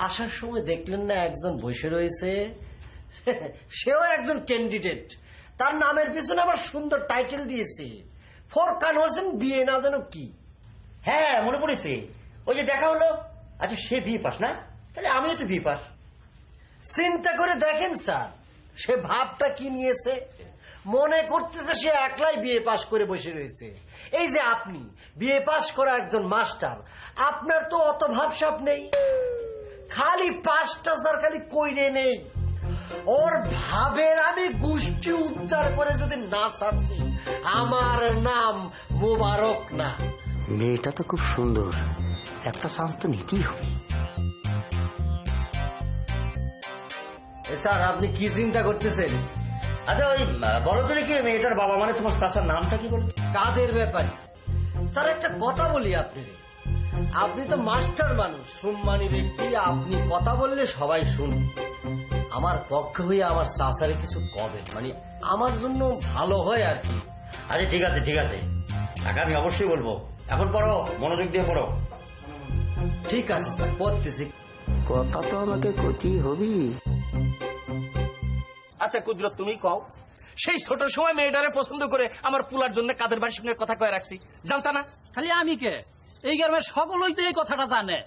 Speaker 3: আসার সময় দেখলেন না একজন বসে রয়েছে, সেও একজন ক্যান্ডিডেট, তার নামের পিছনে আবার সুন্দর টাইটেল দিয়েছে, ফরকান হোসেন বিয়ে না যেন কি।
Speaker 9: হ্যাঁ, মনে পড়েছে, ওই যে দেখা হলো। আচ্ছা, সে বিয়ে পাস না? তাহলে আমিও তো বিয়ে পাস।
Speaker 3: চিন্তা করে দেখেন স্যার,
Speaker 5: সে ভাবটা কি নিয়েছে? মনে করতেছে সে একলাই বিয়ে পাশ করে বসে রয়েছে। এই যে আপনি বিয়ে পাশ করা একজন মাস্টার, আপনার তো অত ভাবসাব নেই, খালি 5টা খালি কইরে নেই। ওর ভাবের আমি গোষ্ঠী উদ্ধার করে যদি না ছাড়ছি, আমার নাম মোবারক না।
Speaker 9: মেয়েটা তো খুব সুন্দর, একটা চান্স তো নিতেই হবে।
Speaker 5: স্যার আপনি কি চিন্তা করতেছেন?
Speaker 9: আচ্ছা ওই বলো তো দেখি মেয়েটার বাবা মানে তোমার চাচার নামটা কি বলো?
Speaker 5: কাদের ব্যাপারে? স্যার একটা কথা বলি আপনি, আপনি তো মাস্টার মানুষ, সম্মানী ব্যক্তি, আপনি কথা বললে সবাই শুনুন। আমার পক্ষে হয়ে আমার চাচারে কিছু কবেন, মানে আমার জন্য ভালো হয় আর কি।
Speaker 9: আরে ঠিক আছে ঠিক আছে, টাকা আমি অবশ্যই বলবো। এখন পড়ো, মনোযোগ দিয়ে পড়ো।
Speaker 5: ঠিক আছে স্যার, পড়তেছি।
Speaker 9: কথা তো আমাকে কইতেই হবি।
Speaker 1: আচ্ছা কুদরত, তুমি কও, সেই ছোট সময় মেয়েটারে পছন্দ করে আমার পুলার জন্য কাদের বাড়ির সঙ্গে কথা কয়ে রাখছি, জানতা না?
Speaker 3: খালি আমি কে, এই গ্রামের সকলই তো এই কথাটা জানে।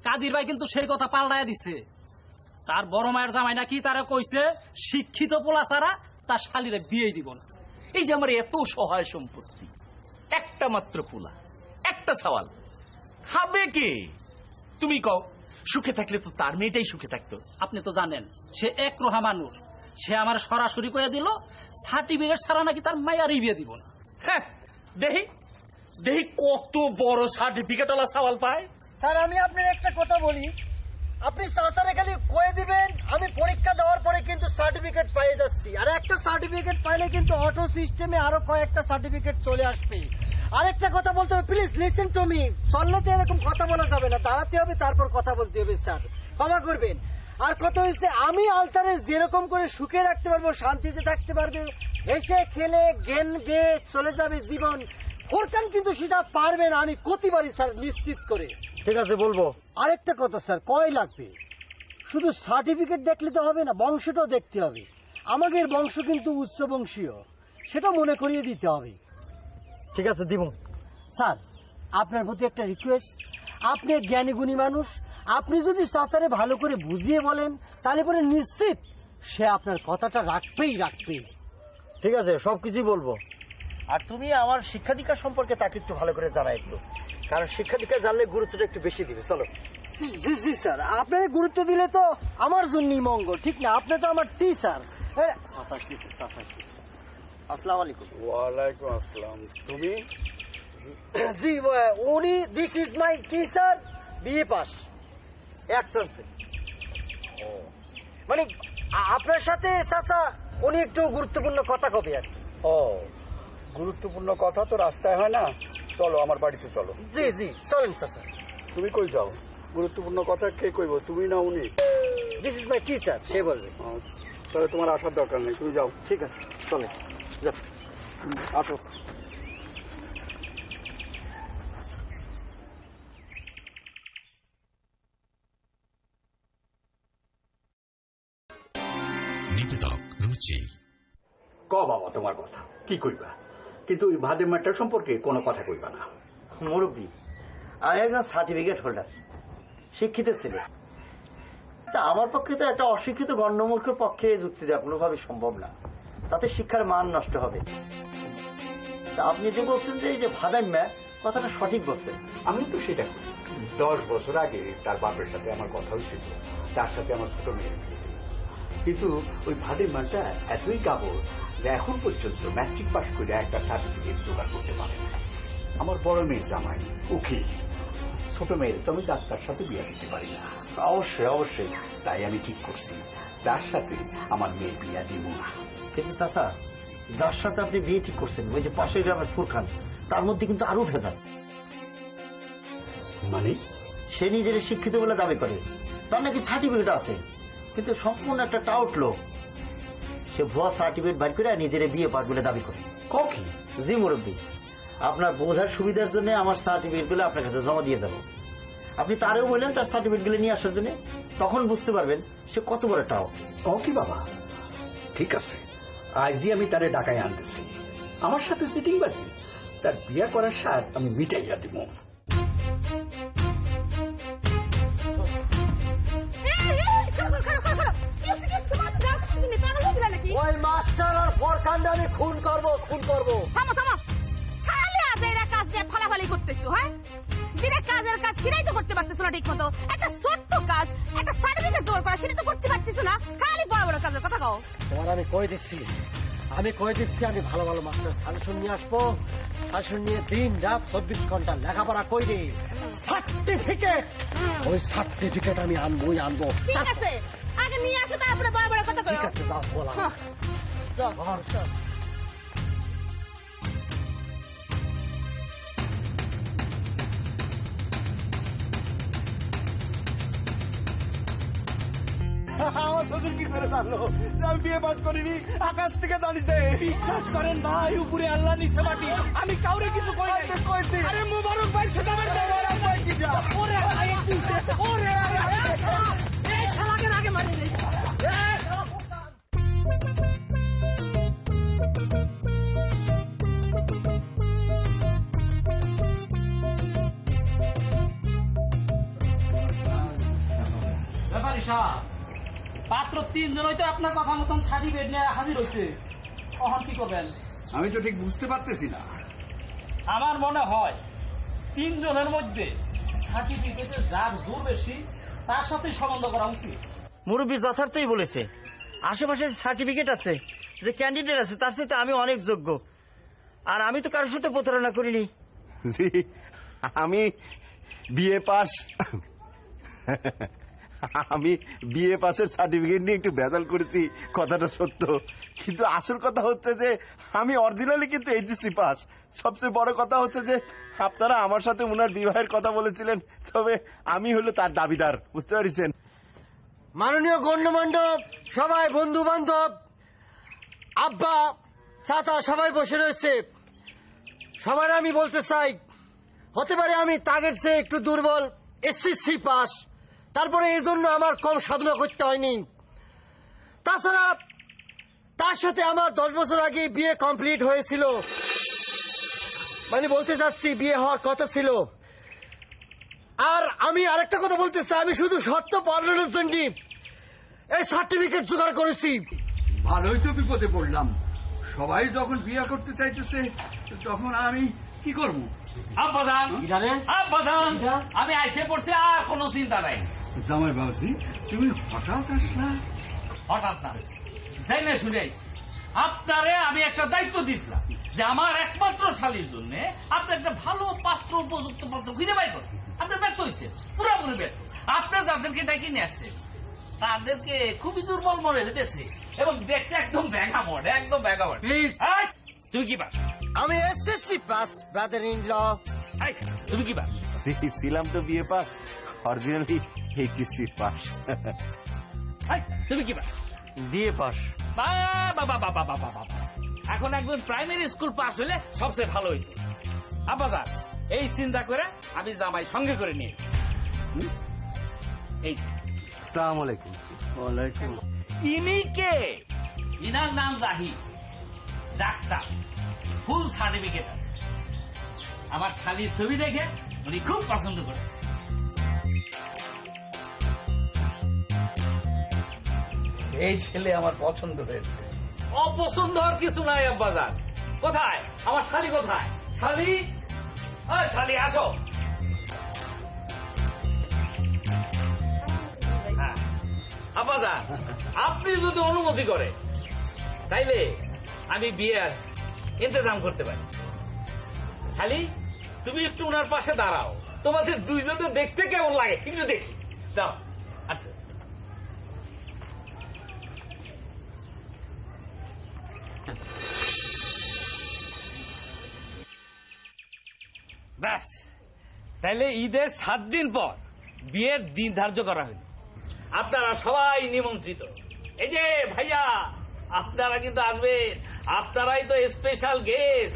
Speaker 3: কাদির ভাই কিন্তু সেই কথা পাল্টায় দিছে। তার বড় মায়ের জামাই নাকি তারা কইছে শিক্ষিত পোলা ছাড়া তার শালিরে বিয়ে দিব না।
Speaker 1: এই যে আমার এত সহায় সম্পত্তি, একটা মাত্র পুলা, একটা সওয়াল, খাবে কে? তুমি কও, সুখে থাকলে তো তার মেয়েটাই সুখে থাকতো।
Speaker 3: আপনি তো জানেন সে এক রোহা মানুষ, সে আমার সরাসরি কয়ে দিল সার্টিফিকেট ছাড়া নাকি তার মায়ারই বিয়ে দিব না।
Speaker 1: হ্যাঁ, দেহি দেহি কত বড় সার্টিফিকেট ওলা সওয়াল পায়।
Speaker 5: স্যার আমি আপনার একটা কথা বলি, আপনি চাচারে খালি কয়ে দিবেন আমি পরীক্ষা দেওয়ার পরে কিন্তু সার্টিফিকেট পেয়ে যাচ্ছি, আর একটা সার্টিফিকেট পাইলে কিন্তু অটো সিস্টেমে আরো কয়েকটা সার্টিফিকেট চলে আসবে। আরেকটা কথা বলতে হবে, প্লিজ লিসেন টু মি। চললে তো এরকম কথা বলা যাবে না, দাঁড়াতে হবে তারপর কথা বলতে হবে। স্যার ক্ষমা করবেন। আর কথা হচ্ছে, আমি আলতারে যেরকম করে সুখে রাখতে পারবো, শান্তিতে থাকতে পারবে, হেসে খেলে জ্ঞান গেয়ে চলে যাবে জীবন, ফোরকান কিন্তু সেটা পারবে না, আমি করতে পারি স্যার নিশ্চিত করে। ঠিক আছে বলবো। আরেকটা কথা স্যার, কয় লাগবে? শুধু সার্টিফিকেট দেখলে তো হবে না, বংশটাও দেখতে হবে। আমাদের বংশ কিন্তু উচ্চ বংশীয়, সেটা মনে করিয়ে দিতে হবে। ঠিক আছে দিব। স্যার আপনার প্রতি একটা রিকোয়েস্ট, আপনি জ্ঞানী গুণী মানুষ, আপনি যদি চাচারে ভালো করে বুঝিয়ে বলেন তাহলে পরে নিশ্চিত সে আপনার কথাটা রাখবেই রাখবে। ঠিক আছে, সবকিছুই বলবো। আর তুমি আমার শিক্ষা দীক্ষা সম্পর্কে তাকে একটু ভালো করে জানা একটু, কারণ শিক্ষা দীক্ষা জানলে গুরুত্বটা একটু বেশি দিবে। চলো। জি জি স্যার, আপনার গুরুত্ব দিলে তো আমার জন্যই মঙ্গল, ঠিক না? আপনি তো আমার টিচার। আসসালামু আলাইকুম।
Speaker 2: ওয়ালাইকুম আসসালাম। তুমি?
Speaker 5: জি উনি, this is my teacher, BA pass, এক্সেলসি। মানে আপনার সাথে চাচা উনি একটু গুরুত্বপূর্ণ কথা কবে আর কি।
Speaker 2: ও, গুরুত্বপূর্ণ কথা তো রাস্তায় হয় না, চলো আমার বাড়িতে চলো।
Speaker 5: জি জি চলেন চাচা।
Speaker 2: তুমি কই যাও? গুরুত্বপূর্ণ কথা কে কইব, তুমি না উনি?
Speaker 5: দিস ইজ মাই টিচার, সে বলবে।
Speaker 2: তাহলে তোমার আসার দরকার নেই, তুমি যাও।
Speaker 5: ঠিক আছে চলে যাও।
Speaker 2: আসো।
Speaker 8: নিবেদক রুচি।
Speaker 2: ক বাবা তোমার কথা কি কইবা, কিন্তু ওই ভাদের ম্যাটার সম্পর্কে কোনো কথা কইবা না।
Speaker 9: মুরব্বী, আমি একজন সার্টিফিকেট হোল্ডার, শিক্ষিত ছেলে। তা আমার পক্ষে তো একটা অশিক্ষিত গণ্যমূর্খের পক্ষে যুক্তি দেওয়া কোনোভাবে সম্ভব না, তাতে শিক্ষার মান নষ্ট হবে। তা আপনি যে বলছেন যে এই যে ভাদাইম্যা, কথাটা সঠিক বলছেন।
Speaker 2: আমি তো সেটা করি। 10 বছর আগে তার বাপের সাথে আমার কথা হয়েছিল, তার সাথে আমার ছোট মেয়ের বিয়ে দিল। কিন্তু ওই ভাদের মানটা এতই কাবর যে এখন পর্যন্ত ম্যাট্রিক পাস করে একটা সার্টিফিকেট জোগাড় করতে পারে না। আমার বড় মেয়ের জামাই উকিল, ছোট মেয়ের তো আমি যাত্রার সাথে বিয়ে দিতে পারি না।
Speaker 9: অবশ্যই অবশ্যই।
Speaker 2: তাই আমি ঠিক করছি তার সাথে আমার মেয়ে বিয়ে দিব না।
Speaker 9: কিন্তু চাচা, যার সাথে আপনি বিয়ে ঠিক করছেন ওই যে পাশের গ্রামের ফুরখান, তার মধ্যে কিন্তু আরো ভেজাল।
Speaker 2: মানে?
Speaker 9: সে নিজের শিক্ষিত বলে দাবি করে, তার নাকি সার্টিফিকেট আছে, কিন্তু সম্পূর্ণ একটা টাউট লোক। সে ভুয়া সার্টিফিকেট বাইর করে নিজের বিয়ে পাঠ বলে দাবি করে।
Speaker 2: কখন?
Speaker 9: জি মুরব্বী, আপনার বোঝার সুবিধার জন্য আমার সার্টিফিকেট গুলো আপনার কাছে জমা দিয়ে দেবো। আপনি তারেও বললেন তার সার্টিফিকেট গুলো নিয়ে আসার জন্য, তখন বুঝতে পারবেন সে কত বড় টাউট।
Speaker 2: কি বাবা? ঠিক আছে, আজই আমি তারে ঢাকায় আনতেছি। আমার সাথে সিটিং বাজি, তার বিয়ে করার স্বাদ আমি মিটাইয়া দিব।
Speaker 6: কি
Speaker 5: জানবে আমি খুন করব।
Speaker 6: থামো থামো, খালি আজ এরা কাজ দিয়ে ফালাফালি করতেছো। হ্যাঁ, যেটা কাজের কাজ সেটাই তো করতে পারতেছো না ঠিক মতো। একটা ছোট্ট কাজ, একটা সার্টিফিকেট জোর করা, সেটা তো করতে পারতেছো না। খালি বড় বড় কাজের কথা কও।
Speaker 5: তোমার আমি কই দিচ্ছি, আমি ভালো ভালো মাস্টার সাজেশন নিয়ে আসবো। সাজেশন নিয়ে দিন রাত 24 ঘন্টা লেখাপড়া কইরে সার্টিফিকেট, ওই সার্টিফিকেট আমি আনবোই আনবো।
Speaker 6: ঠিক আছে, আগে নিয়ে আসো, তারপরে বড় বড় কথা কও।
Speaker 5: ঠিক আছে, যাও বলা।
Speaker 6: চল।
Speaker 4: আমার শ্বশুর কি করে জানলো যে আমি বিয়ে পাস করিনি? আকাশ থেকে জানিছে।
Speaker 1: বিশ্বাস করেন ভাই, উপরে আল্লাহ নিচে মাটি, আমি কাউরে কিছু কই নাই। আরে মোবারক ভাই, সেটা আমার মোবারক ভাই কি যা। ওরে ভাই, ওরে এই শালাকে আগে মারি দে।
Speaker 3: ব্যাপারী সাহেব, পাত্র 3 জনই তো আপনার কথা মতন সার্টিফিকেট নিয়ে হাজির হয়েছে। কখন কি করবেন?
Speaker 2: আমি তো ঠিক বুঝতে পারতেছি না।
Speaker 3: আমার মনে হয় 3 জনের মধ্যে সার্টিফিকেটে যার জোর বেশি তার সাথে সম্বন্ধ করা উচিত।
Speaker 9: মুরব্বী যথার্থই বলেছে। আশেপাশে সার্টিফিকেট আছে, যে ক্যান্ডিডেট আছে, তার সাথে আমি অনেক যোগ্য। আর আমি তো কারোর সাথে প্রতারণা করিনি।
Speaker 4: জি, আমি বিএ পাস আমি বিএ পাসের সার্টিফিকেট নিয়ে একটু ভেজাল করেছি, কথাটা সত্য। কিন্তু আসল কথা হচ্ছে যে আমি অরিজিনালি কিন্তু এইচএসসি পাস। সবচেয়ে বড় কথা হচ্ছে যে আপনারা আমার সাথে উনার বিবাহের কথা বলেছিলেন, তবে আমি হলো তার দাবিদার, বুঝতে পারছেন?
Speaker 5: মাননীয় গণ্যমান্য সবাই, বন্ধু বান্ধব, আব্বা, চাচা সবাই বসে রয়েছে। সবার আমি বলতে চাই, হতে পারে আমি তাগের চেয়ে একটু দুর্বল, এসএসসি পাস, তারপরে এই জন্য আমার কম সাধনা করতে হয়নি। তাছাড়া তার সাথে আমার 10 বছর আগে বিয়ে কমপ্লিট হয়েছিল, মানে বলতে চাচ্ছি বিয়ে হওয়ার কথা ছিল। আর আমি আরেকটা কথা বলতে চাই, আমি শুধু শর্ত পালনের জন্য এই সার্টিফিকেট জোগাড় করেছি।
Speaker 2: ভালোই তো বিপদে পড়লাম। সবাই যখন বিয়ে করতে চাইতেছে তখন আমি কি করব?
Speaker 3: আব্বাজান, আব্বাজান, আমি আইসে পড়ছি, আর কোনো চিন্তা নাই।
Speaker 2: জামাই বাবুজি, তুমি হঠাৎ আসলা?
Speaker 3: হঠাৎ না, জেনে শুনে আইছি। আপনারে আমি একটা দায়িত্ব দিয়েছিলাম যে আমার একমাত্র শালীর জন্য আপনি একটা ভালো পাত্র, উপযুক্ত পাত্র খুঁজে বাই করছেন। আপনি ব্যর্থ হয়েছেন, পুরোপুরি ব্যর্থ। আপনি যাদেরকে ডাকি নিয়ে আসছেন তাদেরকে খুবই দুর্বল মনে হইতেছে এবং দেখতে একদম ব্যাগা মড, একদম ব্যাগা মড।
Speaker 5: প্লিজ,
Speaker 3: তুমি কি পাস?
Speaker 5: আমি SSC pass, brother in law.
Speaker 3: তুমি কি পাস?
Speaker 4: ছিলাম তো BA pass, originally HSC pass.
Speaker 3: তুমি কি পাস?
Speaker 9: BA pass.
Speaker 3: এখন একজন প্রাইমারি স্কুল পাস হলে সবচেয়ে ভালো হইত। আব্বাজান, এই চিন্তা করে আমি জামাই সঙ্গে করে নিয়ে এই।
Speaker 4: আসসালামু আলাইকুম। ওয়ালাইকুম।
Speaker 3: ইনি কে? ইনার নাম জাহিদ, ডাক্তার, ফুল সার্টিফিকেট আছে। আমার শালীর ছবি দেখে উনি খুব পছন্দ করে।
Speaker 1: এই ছেলে আমার পছন্দ হয়েছে।
Speaker 3: অপছন্দ হওয়ার কিছু নাই আব্বাজান। কোথায় আমার শালী? কোথায় শালী? শালী আসো। আব্বাজান, আপনি যদি অনুমতি করে তাইলে আমি বিয়ের ইন্তজাম করতে পারি। শালী, তুমি একটু ওনার পাশে দাঁড়াও, তোমাদের দুইজনে দেখতে কেমন লাগে একটু দেখি। দাও, আসো। ব্যাস, তাইলে ঈদের 7 দিন পর বিয়ের দিন ধার্য করা হইল। আপনারা সবাই নিমন্ত্রিত। এই যে ভাইয়া, আপনারা কিন্তু আসবেন, আপনারাই তো স্পেশাল গেস্ট।